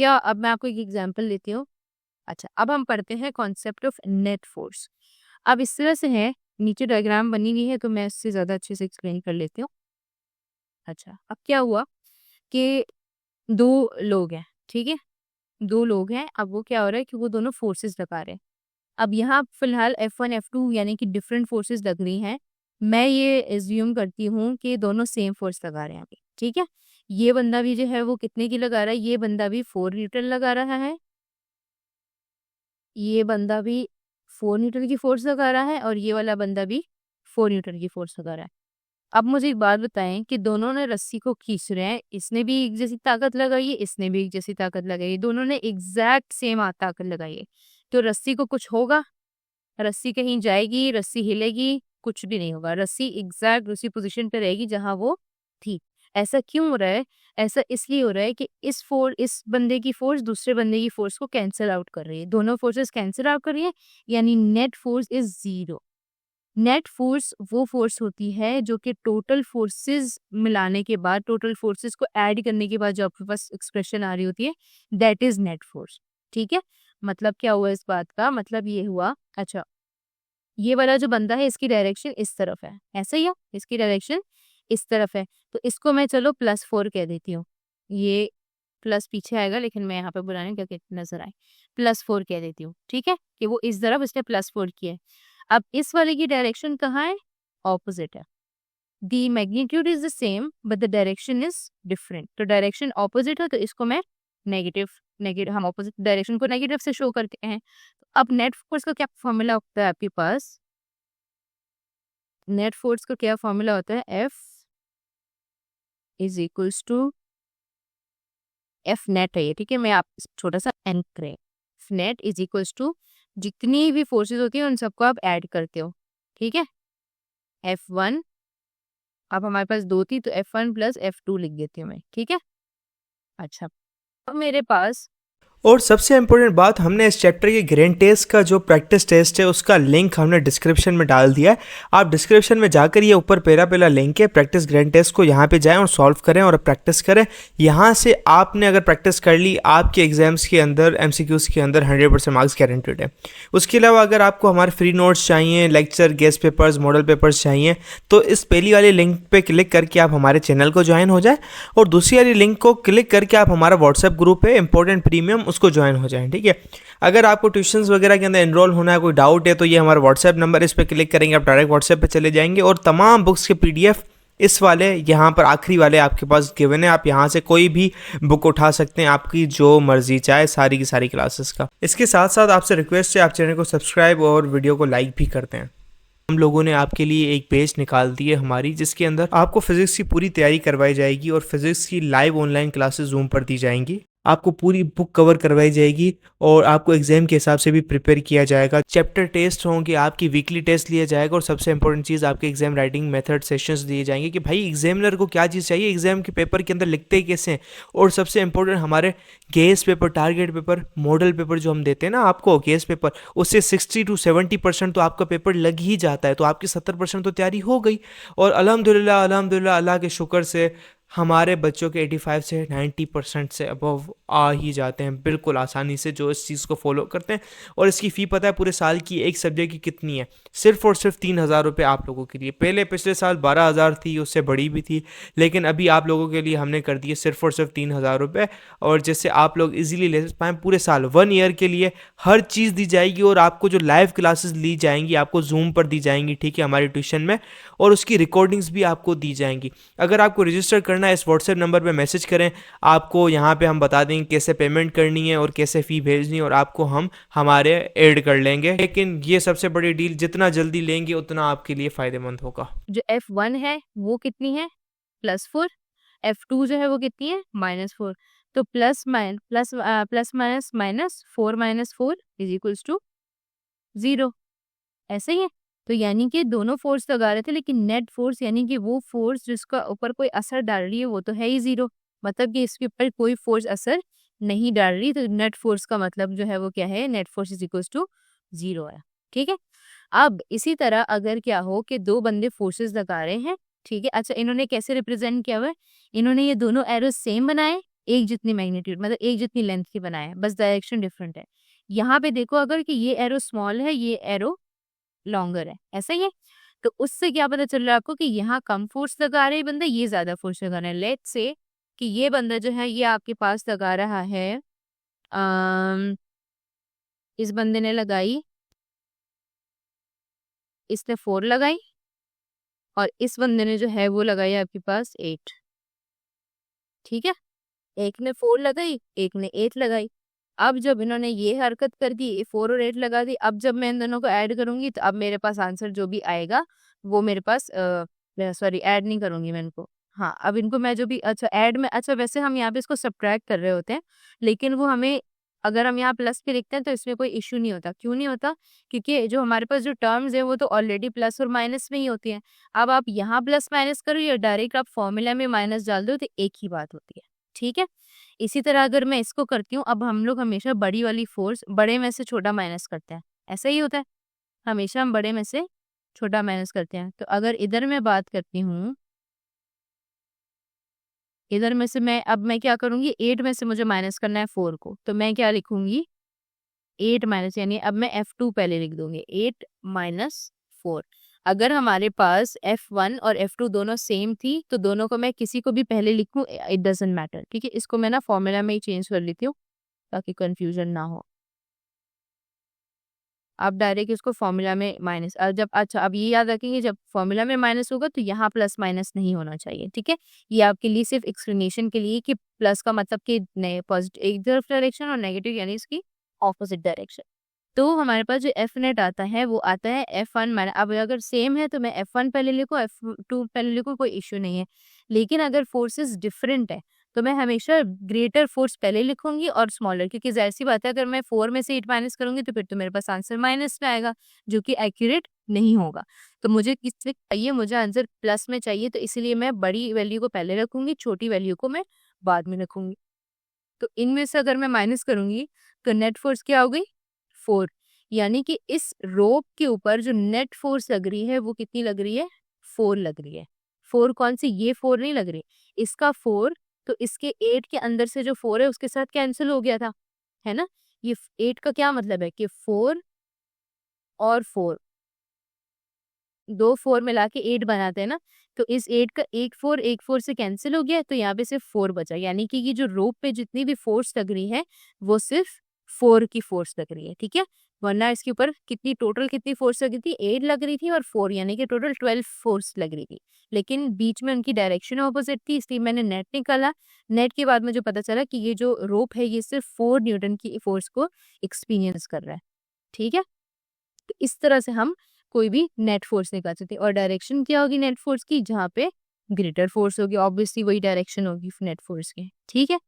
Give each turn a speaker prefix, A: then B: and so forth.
A: क्या, अब मैं आपको एक एग्जांपल देती हूँ। अच्छा, अब हम पढ़ते हैं कॉन्सेप्ट ऑफ नेट फोर्स। अब इस तरह से है, नीचे डायग्राम बनी हुई है तो मैं इससे ज़्यादा अच्छे से एक्सप्लेन कर लेती हूँ। अच्छा, अब क्या हुआ कि 2 लोग हैं, ठीक है? 2 लोग हैं, अब वो क्या हो रहा है कि वो दोनों फोर्सेस लगा रहे हैं। अब यहाँ फिलहाल F1 F2 यानी कि डिफरेंट फोर्सेस लग रही हैं। मैं ये एज्यूम करती हूँ कि दोनों सेम फोर्स लगा रहे हैं अभी, ठीक है? ये बंदा भी जो है वो कितने की लगा रहा है, ये बंदा भी 4 न्यूटन लगा रहा है, ये बंदा भी 4 न्यूटन की फोर्स लगा रहा है और ये वाला बंदा भी 4 न्यूटन की फोर्स लगा रहा है। अब मुझे एक बात बताएं कि दोनों ने रस्सी को खींच रहे हैं, इसने भी एक जैसी ताकत लगाई है, इसने भी एक जैसी ताकत लगाई है, दोनों ने एग्जैक्ट सेम ताकत लगाई है। तो रस्सी को कुछ होगा? रस्सी कहीं जाएगी, रस्सी हिलेगी, कुछ भी नहीं होगा। रस्सी एग्जैक्ट उसी पोजीशन पे रहेगी जहां वो थी। ऐसा क्यों हो रहा है? ऐसा इसलिए हो रहा है कि इस बंदे की फोर्स दूसरे बंदे की फोर्स को कैंसिल आउट कर रही है, दोनों फोर्सेस कैंसिल आउट कर रही है, यानी net force is 0। Net force वो फोर्स होती है जो कि टोटल फोर्सेस मिलाने के बाद, टोटल फोर्सेस को ऐड करने के बाद जो आपके पास एक्सप्रेशन आ रही होती है, दैट इज नेट फोर्स। ठीक है? मतलब क्या हुआ इस बात का? मतलब ये हुआ, अच्छा, ये वाला जो बंदा है इसकी डायरेक्शन इस तरफ है, ऐसा ही है, इसकी डायरेक्शन इस तरफ है, तो इसको मैं चलो +4 कह देती हूँ। ये प्लस पीछे आएगा लेकिन मैं यहाँ पे बुलाने क्या नजर आए, +4 कह देती हूँ, ठीक है? कि वो इस तरफ इसने +4 किया है। अब इस वाले की डायरेक्शन कहाँ है? ऑपोजिट है। दी magnitude is the same but the direction is different. तो डायरेक्शन ऑपोजिट है तो इसको मैं नेगेटिव नेगेटिव हम ऑपोजिट डायरेक्शन को नेगेटिव से शो करते हैं। तो अब नेट फोर्स का क्या फॉर्मूला होता है आपके पास? नेट फोर्स का क्या फॉर्मूला होता है? F is equals to F net है ये, ठीक है? मैं आप छोटा सा एन करें, नेट इज इक्वल्स टू जितनी भी फोर्सेस होती है उन सबको आप ऐड करते हो, ठीक है? F1, अब हमारे पास 2 थी तो F1 प्लस F2 लिख देती हूँ मैं, ठीक है? अच्छा, अब मेरे पास
B: और सबसे इम्पोर्टेंट बात, हमने इस चैप्टर के ग्रैंड टेस्ट का जो प्रैक्टिस टेस्ट है उसका लिंक हमने डिस्क्रिप्शन में डाल दिया है। आप डिस्क्रिप्शन में जाकर ये ऊपर पहला लिंक है प्रैक्टिस ग्रैंड टेस्ट को, यहाँ पे जाएं और सॉल्व करें और प्रैक्टिस करें। यहाँ से आपने अगर प्रैक्टिस कर ली, आपके एग्जाम्स के अंदर MCQs के अंदर 100% मार्क्स गारंटेड है। उसके अलावा अगर आपको हमारे फ्री नोट्स चाहिए, lecture, guest papers, model papers चाहिए, तो इस पहली वाली लिंक पे क्लिक करके आप हमारे चैनल को ज्वाइन हो जाए और दूसरी वाली लिंक को क्लिक करके आप हमारा व्हाट्सएप ग्रुप है इंपॉर्टेंट प्रीमियम, उसको ज्वाइन हो जाएं, ठीक है? अगर आपको ट्यूशंस वगैरह के अंदर एनरोल होना है, कोई डाउट है, तो ये हमारा व्हाट्सएप नंबर, इस पर क्लिक करेंगे आप डायरेक्ट व्हाट्सएप पे चले जाएंगे और तमाम बुक्स के PDF इस वाले यहाँ पर आखिरी वाले आपके पास गिवन है। आप यहाँ से कोई भी बुक उठा सकते हैं, आपकी जो मर्जी चाहे, सारी की सारी क्लासेस का। इसके साथ साथ आपसे रिक्वेस्ट है, आप चैनल को सब्सक्राइब और वीडियो को लाइक भी करते हैं। हम लोगों ने आपके लिए एक पेज निकाल दी है हमारी, जिसके अंदर आपको फिजिक्स की पूरी तैयारी करवाई जाएगी और फिजिक्स की लाइव ऑनलाइन क्लासेस जूम पर दी जाएंगी। आपको पूरी बुक कवर करवाई जाएगी और आपको एग्जाम के हिसाब से भी प्रिपेयर किया जाएगा। चैप्टर टेस्ट होंगे, आपकी वीकली टेस्ट लिया जाएगा और सबसे इंपॉर्टेंट चीज़, आपके एग्जाम राइटिंग मेथड सेशंस दिए जाएंगे कि भाई एग्जामिनर को क्या चीज़ चाहिए, एग्जाम के पेपर के अंदर लिखते कैसे हैं। और सबसे इंपॉर्टेंट, हमारे guess paper, target paper, model paper जो हम देते हैं ना आपको, गेस पेपर, उससे 60 to 70% तो आपका पेपर लग ही जाता है, तो आपकी 70% तो तैयारी हो गई। और अल्हम्दुलिल्लाह अल्हम्दुलिल्लाह अल्लाह के शुक्र से हमारे बच्चों के 85 से 90% से अबव आ ही जाते हैं बिल्कुल आसानी से, जो इस चीज़ को फॉलो करते हैं। और इसकी फ़ी पता है पूरे साल की एक सब्जेक्ट की कितनी है? सिर्फ और सिर्फ 3,000 रुपये आप लोगों के लिए। पहले पिछले साल 12,000 थी, उससे बड़ी भी थी, लेकिन अभी आप लोगों के लिए हमने कर दिए सिर्फ और सिर्फ 3,000 रुपये। और जिससे आप लोग इजीली ले पाएँ, पूरे साल 1 ईयर के लिए हर चीज़ दी जाएगी और आपको जो लाइव क्लासेस ली जाएंगी आपको जूम पर दी जाएंगी, ठीक है, हमारी ट्यूशन में, और उसकी रिकॉर्डिंग्स भी आपको दी जाएंगी। अगर आपको रजिस्टर करना है, इस व्हाट्सएप नंबर पे मैसेज करें, आपको यहाँ पे हम बता देंगे कैसे पेमेंट करनी है और कैसे फ़ी भेजनी है, और आपको हम हमारे ऐड कर लेंगे। लेकिन ये सबसे बड़ी डील, जितना जल्दी लेंगे उतना आपके लिए फ़ायदेमंद होगा।
A: जो F1 है वो कितनी है? +4। F2 जो है वो कितनी है? -4। तो plus minus minus 4 is equals to 0, ऐसे ही है। तो यानी कि दोनों फोर्स लगा रहे थे लेकिन नेट फोर्स यानी कि वो फोर्स जिसका ऊपर कोई असर डाल रही है वो तो है ही 0, मतलब कि इसके ऊपर कोई फोर्स असर नहीं डाल रही, तो नेट फोर्स का मतलब जो है वो क्या है? Net force is equals to 0 है, ठीक है? अब इसी तरह अगर क्या हो कि 2 बंदे फोर्सेस लगा रहे हैं, ठीक है? अच्छा, इन्होंने कैसे रिप्रेजेंट किया हुआ है? इन्होंने ये दोनों एरो सेम बनाए, एक जितनी मैग्नीट्यूड मतलब एक जितनी लेंथ की बनाया है, बस डायरेक्शन डिफरेंट है। यहाँ पे देखो अगर कि ये एरो स्मॉल है, ये एरो लॉन्गर है, ऐसा ही है। तो उससे क्या पता चल रहा है आपको कि यहाँ कम फोर्स लगा रहे बंदा, ये ज्यादा फोर्स लगा रहा है। लेट्स से कि ये बंदा जो है ये आपके पास लगा रहा है, इस बंदे ने लगाई, इसने 4 लगाई और इस बंदे ने जो है वो लगाई आपके पास 8। ठीक है, एक ने 4 लगाई, एक ने 8 लगाई। अब जब इन्होंने ये हरकत कर दी, 4 और 8 लगा दी, अब जब मैं इन दोनों को ऐड करूंगी तो अब मेरे पास आंसर जो भी आएगा वो मेरे पास सॉरी ऐड नहीं करूंगी मैं इनको। हाँ, अब इनको मैं जो भी अच्छा ऐड में, अच्छा वैसे हम यहाँ पे इसको सब्ट्रैक्ट कर रहे होते हैं, लेकिन वो हमें अगर हम यहाँ प्लस पे लिखते हैं तो इसमें कोई इश्यू नहीं होता। क्यों नहीं होता? क्योंकि जो हमारे पास जो टर्म्स है वो तो ऑलरेडी प्लस और माइनस में ही होती हैं। अब आप यहाँ प्लस माइनस करो या डायरेक्ट आप फॉर्मूला में माइनस डाल दो तो एक ही बात होती है। ठीक है, इसी तरह अगर मैं इसको करती हूँ, अब हम लोग हमेशा बड़ी वाली फोर्स बड़े में से छोटा माइनस करते हैं, ऐसा ही होता है, हमेशा हम बड़े में से छोटा माइनस करते हैं। तो अगर इधर मैं बात करती हूँ, इधर में से मैं क्या करूंगी, 8 में से मुझे माइनस करना है 4 को, तो मैं क्या लिखूंगी, 8 माइनस, यानी अब मैं F2 पहले लिख दूंगी, 8 माइनस 4। अगर हमारे पास F1 और F2 दोनों सेम थी तो दोनों को मैं किसी को भी पहले लिखूं, इट डजेंट मैटर। ठीक है, इसको मैं ना फॉर्मूला में ही चेंज कर लेती हूँ ताकि कंफ्यूजन ना हो। आप डायरेक्ट इसको फॉर्मूला में माइनस, जब अच्छा अब ये याद रखेंगे जब फॉर्मूला में माइनस होगा तो यहाँ प्लस माइनस नहीं होना चाहिए। ठीक है, ये आपके लिए सिर्फ एक्सप्लेनेशन के लिए कि प्लस का मतलब कि नए पॉजिटिव एक तरफ डायरेक्शन और नेगेटिव यानी इसकी ऑपोजिट डायरेक्शन। तो हमारे पास जो एफ नेट आता है वो आता है F1 माइनस, अब अगर सेम है तो मैं F1 पहले लिखूँ, F2 पहले लिखूँ, कोई इश्यू नहीं है। लेकिन अगर फोर्सेस डिफरेंट है तो मैं हमेशा ग्रेटर फोर्स पहले लिखूंगी और स्मॉलर, क्योंकि जाहिर सी बात है अगर मैं 4 में से 8 माइनस करूंगी तो फिर तो मेरे पास आंसर माइनस में आएगा जो कि एक्यूरेट नहीं होगा। तो मुझे किससे चाहिए, मुझे आंसर प्लस में चाहिए, तो इसलिए मैं बड़ी वैल्यू को पहले रखूंगी, छोटी वैल्यू को मैं बाद में रखूंगी। तो इनमें से अगर मैं माइनस करूंगी तो नेट फोर्स क्या हो गई, 4। यानी कि इस रोप के ऊपर जो नेट फोर्स लग रही है वो कितनी लग रही है, 4 लग रही है। 4 कौन सी, ये 4 नहीं लग रही, इसका 4, तो इसके 8 के अंदर से जो 4 है उसके साथ कैंसिल हो गया था, है ना। ये 8 का क्या मतलब है कि 4 और 4, दो 4 मिला के 8 बनाते हैं ना, तो इस 8 का एक 4 से कैंसिल हो गया, तो यहाँ पे सिर्फ 4 बचा। यानी कि ये जो रोप पे जितनी भी फोर्स लग रही है वो सिर्फ 4 की फोर्स लग रही है। ठीक है, वरना इसके ऊपर कितनी टोटल कितनी फोर्स लग रही थी, 8 लग रही थी और 4, यानी कि टोटल 12 फोर्स लग रही थी। लेकिन बीच में उनकी डायरेक्शन ऑपोजिट थी, इसलिए मैंने नेट निकाला। नेट के बाद मुझे पता चला कि ये जो रोप है ये सिर्फ 4 न्यूटन की फोर्स को एक्सपीरियंस कर रहा है। ठीक है, तो इस तरह से हम कोई भी नेट फोर्स निकाल सकते हैं। और डायरेक्शन क्या होगी नेट फोर्स की, जहाँ पे ग्रेटर फोर्स होगी, ऑब्वियसली वही डायरेक्शन होगी नेट फोर्स की। ठीक है,